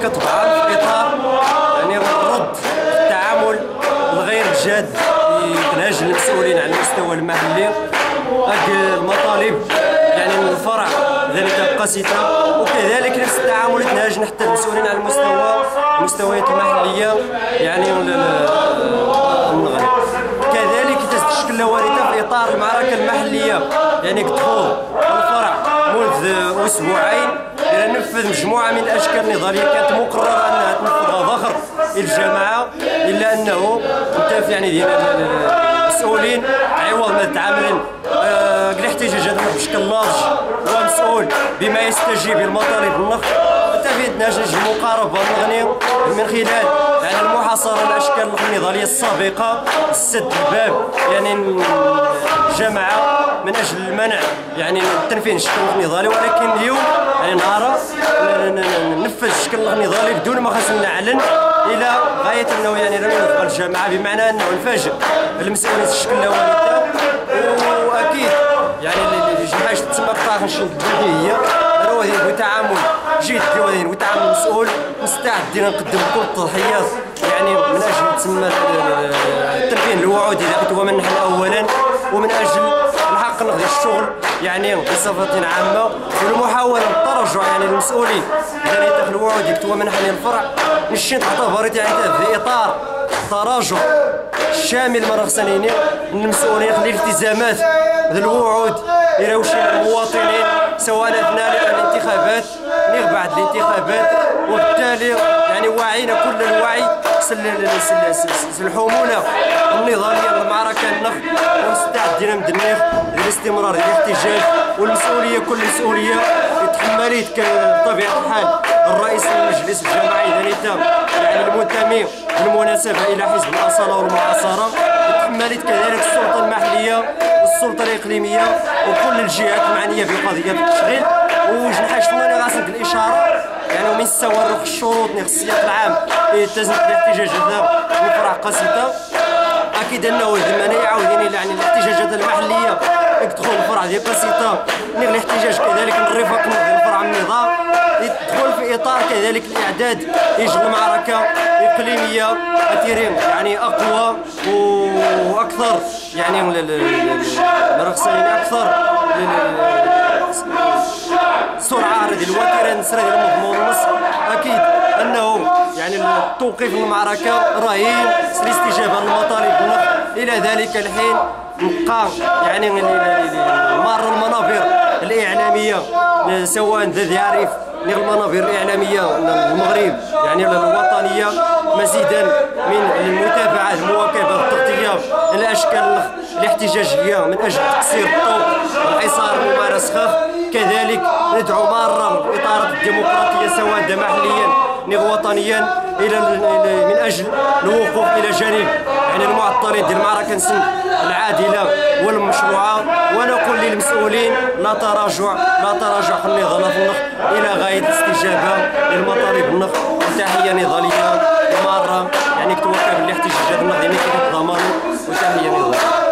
كطبعا في اطار يعني الرد في التعامل الغير جاد ينهج المسؤولين على المستوى المحلي. المطالب يعني من الفرع ذلك قاسية، وكذلك نفس التعامل يتنهج حتى المسؤولين على المستويات المحلية يعني كذلك تشكل واردة في إطار المعركة المحلية يعني كدخول الفرع منذ أسبوعين إلى نفذ مجموعة من الأشكال النضالية كانت مقررة أنها تنفذها ضخر الجماعة، إلا أنه انتف يعني ديال المسؤولين عوض ما تعاملين الاحتجاجات بشكل ناضج ومسؤول بما يستجيب للمطالب النخ تفيدنا جوج المقاربة نغني من خلال يعني المحاصرة الأشكال النضالية السابقة، السد الباب يعني الجماعة من أجل المنع يعني تنفيذ الشكل النضالي. ولكن اليوم يعني نهار ننفذ الشكل النضالي بدون ما خاص نعلن إلى غاية أنه يعني لم يوفق الجماعة، بمعنى أنه نفاجئ المسؤولين الشكل والدة. وأكيد يعني الجماعة تسمى قطاع الشؤون البلدية هو تعامل جدي وتعامل مسؤول، مستعدين نقدم كل التضحيات يعني من اجل تسمى تنفيذ الوعود اذا كنت هو من نحن اولا، ومن اجل الحق نقضي الشغل يعني بصفة عامة، والمحاولة الترجع يعني المسؤولين يعني يتخذ الوعود يكتبوا من نحن الفرع نشين تعتبرت يعني في اطار تراجع شامل من خصنيين المسؤولين يخلي الالتزامات الوعود يراوشي المواطنين سواء اثناء الانتخابات نير بعد الانتخابات، وبالتالي يعني واعينا كل الوعي الحمولة النضالية للمعركة النخ، ومستعدين من النخ للاستمرار الاحتجاج. والمسؤولية كل مسؤولية يتحملت بطبيعة الحال الرئيس المجلس الجماعي ذلك يعني المنتمي بالمناسبة إلى حزب الأصالة والمعاصرة، يتحملت كذلك السلطة المحلية والسلطة الإقليمية وكل الجهات المعنية بقضية التشغيل. وجنحاجتنا غاسل الإشارة يعني ومن استوى الشروط السياق العام لتزنة الاحتجاجات من فرع قاسية. أكيد أنه ذمنا يعاودين إلى يعني الاحتجاجات المحلية يدخل الفرع ديال قاسية نير الاحتجاج كذلك الرفاق من الفرع النظام يدخل في إطار كذلك الإعداد يجي المعركة إقليمية أتيرين يعني أقوى وأكثر يعني مرخصين أكثر سرعة ديال الوتيرة نسرة ديال المضمون النص. أكيد أنه يعني توقيف المعركة رهين الاستجابة للمطالب إلى ذلك الحين نبقى يعني مار المنابر الإعلامية سواء ذي عريف المنابر الإعلامية المغرب يعني الوطنية مزيدا من المتابعة المواكبة التغطية الأشكال الاحتجاجية من أجل تكسير الطوق والحصار الممارس خاف. كذلك ندعو مرة إطار الديمقراطية سواء محليا أو وطنيا إلى من أجل الوقوف إلى جانب يعني المعطلين ديال المعركة العادلة والمشروعة. ونقول للمسؤولين لا تراجع في النضال في النخ إلى غاية الاستجابة للمطالب النخ. تحية نضالية مرة يعني كتوقف الاحتجاجات النهضية كيف ضمان وتحية نضالية.